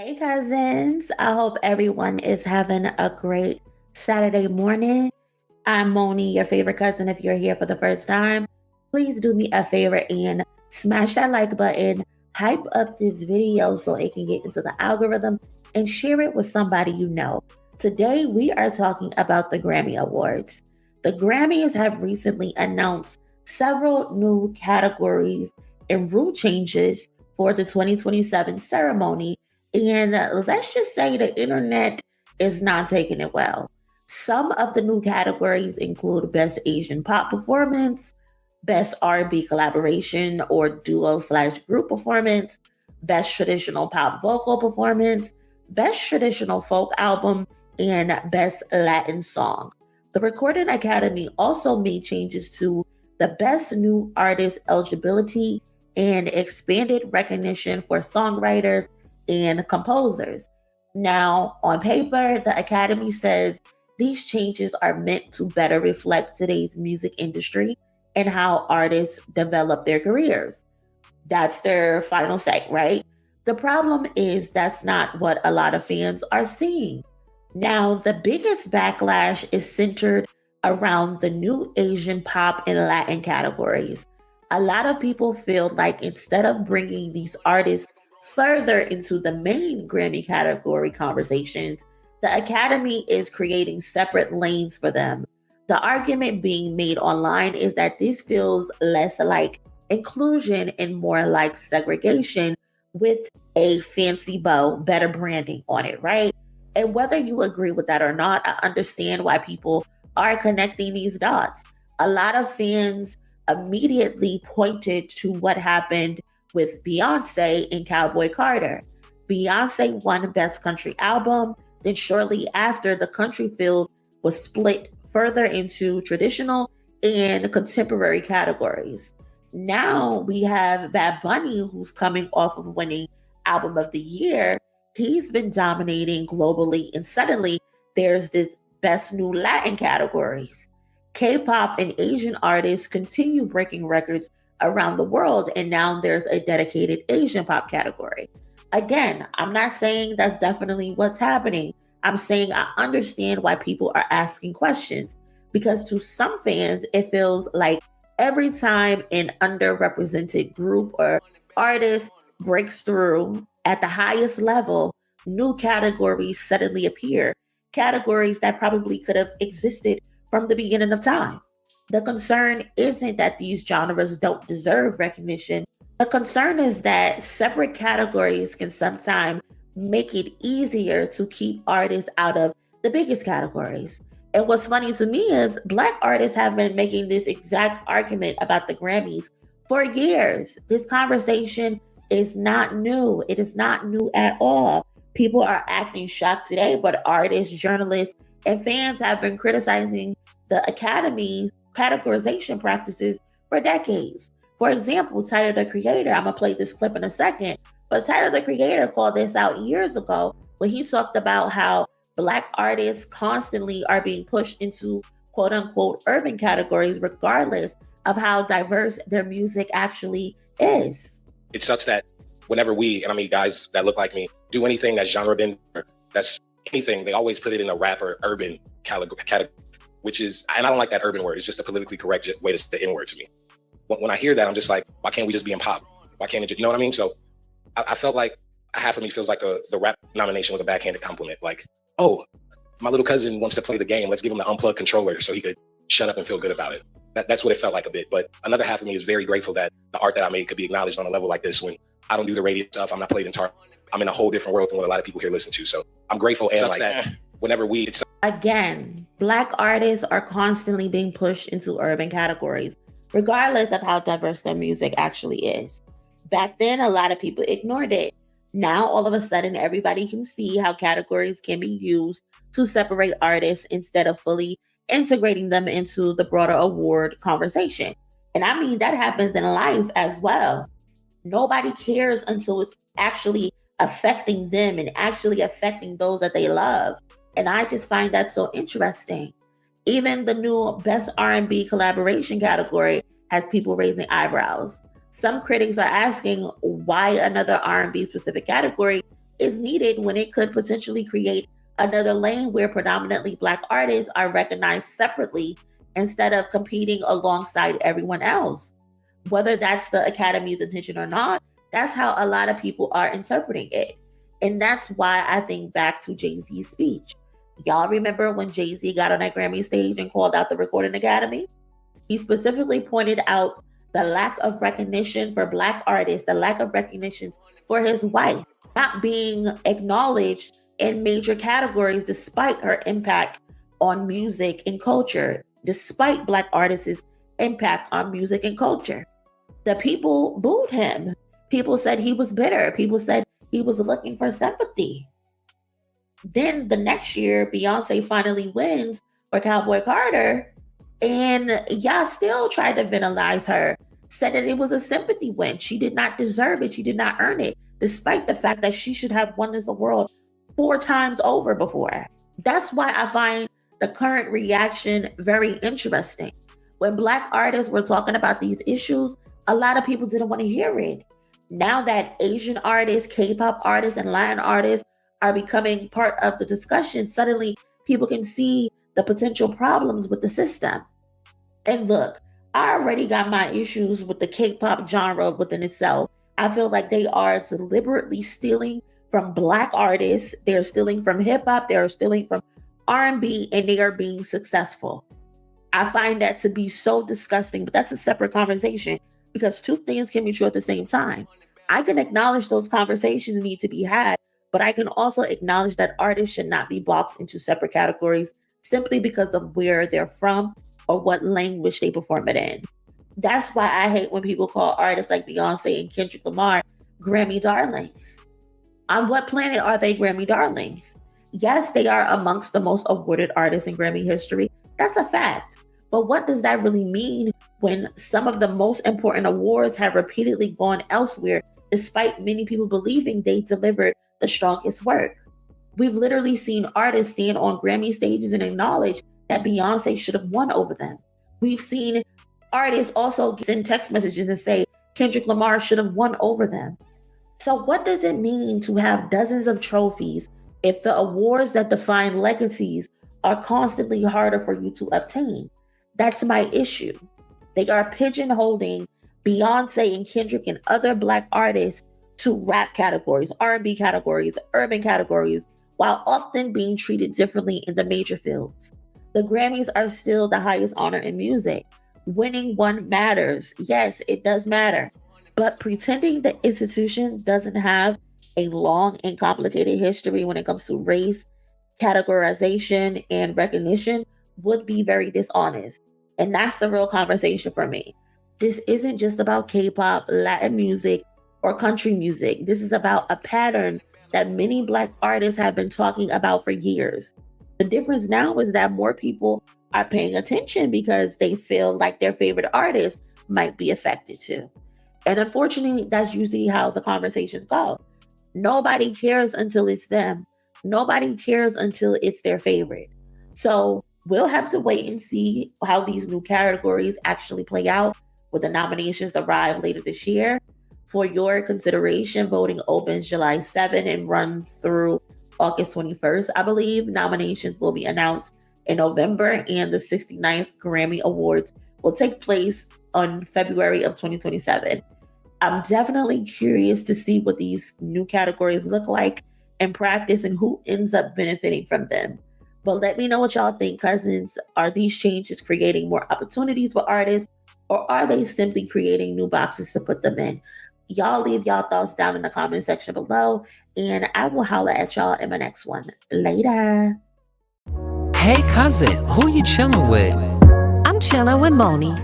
Hey cousins, I hope everyone is having a great Saturday morning. I'm Moni, your favorite cousin. If you're here for the first time, please do me a favor and smash that like button, hype up this video so it can get into the algorithm, and share it with somebody you know. Today we are talking about the Grammy Awards. The Grammys have recently announced several new categories and rule changes for the 2027 ceremony, and let's just say the internet is not taking it well. Some of the new categories include Best Asian Pop Performance, Best R&B Collaboration or Duo/Group Performance, Best Traditional Pop Vocal Performance, Best Traditional Folk Album, and Best Latin Song. The Recording Academy also made changes to the Best New Artist eligibility and expanded recognition for songwriters and composers. Now, on paper, the Academy says these changes are meant to better reflect today's music industry and how artists develop their careers. That's their final say, right? The problem is that's not what a lot of fans are seeing. Now, the biggest backlash is centered around the new Asian pop and Latin categories. A lot of people feel like instead of bringing these artists further into the main Grammy category conversations, the Academy is creating separate lanes for them. The argument being made online is that this feels less like inclusion and more like segregation with a fancy bow, better branding on it, right? And whether you agree with that or not, I understand why people are connecting these dots. A lot of fans immediately pointed to what happened with Beyonce and Cowboy Carter. Beyonce won Best Country Album, then shortly after, the country field was split further into traditional and contemporary categories. Now we have Bad Bunny, who's coming off of winning Album of the Year. He's been dominating globally, and suddenly there's this Best New Latin categories. K-pop and Asian artists continue breaking records around the world, and now there's a dedicated Asian pop category. Again, I'm not saying that's definitely what's happening. I'm saying I understand why people are asking questions, because to some fans, it feels like every time an underrepresented group or artist breaks through at the highest level, new categories suddenly appear, categories that probably could have existed from the beginning of time. The concern isn't that these genres don't deserve recognition. The concern is that separate categories can sometimes make it easier to keep artists out of the biggest categories. And what's funny to me is Black artists have been making this exact argument about the Grammys for years. This conversation is not new. It is not new at all. People are acting shocked today, but artists, journalists, and fans have been criticizing the Academy categorization practices for decades. For example, Tyler the Creator, I'm going to play this clip in a second, but Tyler the Creator called this out years ago when he talked about how Black artists constantly are being pushed into quote unquote urban categories, regardless of how diverse their music actually is. It sucks that whenever we, and I mean guys that look like me, do anything that's genre bend, that's anything, they always put it in a rap or urban category, which is, and I don't like that urban word. It's just a politically correct way to say the N word to me. When I hear that, I'm just like, why can't we just be in pop? Why can't it just, you know what I mean? So I felt like half of me feels like the rap nomination was a backhanded compliment. Like, oh, my little cousin wants to play the game. Let's give him the unplugged controller so he could shut up and feel good about it. That's what it felt like a bit. But another half of me is very grateful that the art that I made could be acknowledged on a level like this when I don't do the radio stuff. I'm not played in tar. I'm in a whole different world than what a lot of people here listen to. So I'm grateful. And like that whenever Again, Black artists are constantly being pushed into urban categories, regardless of how diverse their music actually is. Back then, a lot of people ignored it. Now, all of a sudden, everybody can see how categories can be used to separate artists instead of fully integrating them into the broader award conversation. And I mean, that happens in life as well. Nobody cares until it's actually affecting them and actually affecting those that they love. And I just find that so interesting. Even the new Best R&B Collaboration category has people raising eyebrows. Some critics are asking why another R&B specific category is needed when it could potentially create another lane where predominantly Black artists are recognized separately instead of competing alongside everyone else. Whether that's the Academy's intention or not, that's how a lot of people are interpreting it. And that's why I think back to Jay-Z's speech. Y'all remember when Jay-Z got on that Grammy stage and called out the Recording Academy? He specifically pointed out the lack of recognition for Black artists, the lack of recognition for his wife, not being acknowledged in major categories despite her impact on music and culture, despite Black artists' impact on music and culture. The people booed him. People said he was bitter. People said he was looking for sympathy. Then the next year, Beyonce finally wins for Cowboy Carter, and y'all still tried to vandalize her, said that it was a sympathy win. She did not deserve it. She did not earn it, despite the fact that she should have won this award 4 times over before. That's why I find the current reaction very interesting. When Black artists were talking about these issues, a lot of people didn't want to hear it. Now that Asian artists, K-pop artists, and Latin artists are becoming part of the discussion, suddenly people can see the potential problems with the system. And look, I already got my issues with the K-pop genre within itself. I feel like they are deliberately stealing from Black artists. They're stealing from hip-hop. They're stealing from R&B, and they are being successful. I find that to be so disgusting, but that's a separate conversation because two things can be true at the same time. I can acknowledge those conversations need to be had, but I can also acknowledge that artists should not be boxed into separate categories simply because of where they're from or what language they perform it in. That's why I hate when people call artists like Beyonce and Kendrick Lamar Grammy darlings. On what planet are they Grammy darlings? Yes, they are amongst the most awarded artists in Grammy history. That's a fact. But what does that really mean when some of the most important awards have repeatedly gone elsewhere, despite many people believing they delivered the strongest work? We've literally seen artists stand on Grammy stages and acknowledge that Beyonce should have won over them. We've seen artists also send text messages and say Kendrick Lamar should have won over them. So what does it mean to have dozens of trophies if the awards that define legacies are constantly harder for you to obtain? That's my issue. They are pigeonholing Beyonce and Kendrick and other Black artists to rap categories, R&B categories, urban categories, while often being treated differently in the major fields. The Grammys are still the highest honor in music. Winning one matters. Yes, it does matter. But pretending the institution doesn't have a long and complicated history when it comes to race, categorization, and recognition would be very dishonest. And that's the real conversation for me. This isn't just about K-pop, Latin music, or country music. This is about a pattern that many Black artists have been talking about for years. The difference now is that more people are paying attention because they feel like their favorite artist might be affected too. And unfortunately, that's usually how the conversations go. Nobody cares until it's them. Nobody cares until it's their favorite. So we'll have to wait and see how these new categories actually play out when the nominations arrive later this year. For your consideration, voting opens July 7 and runs through August 21st, I believe. Nominations will be announced in November, and the 69th Grammy Awards will take place on February of 2027. I'm definitely curious to see what these new categories look like in practice and who ends up benefiting from them. But let me know what y'all think, cousins. Are these changes creating more opportunities for artists, or are they simply creating new boxes to put them in? Y'all leave y'all thoughts down in the comment section below, and I will holler at y'all in my next one. Later. Hey cousin, who you chilling with? I'm chilling with MONIE.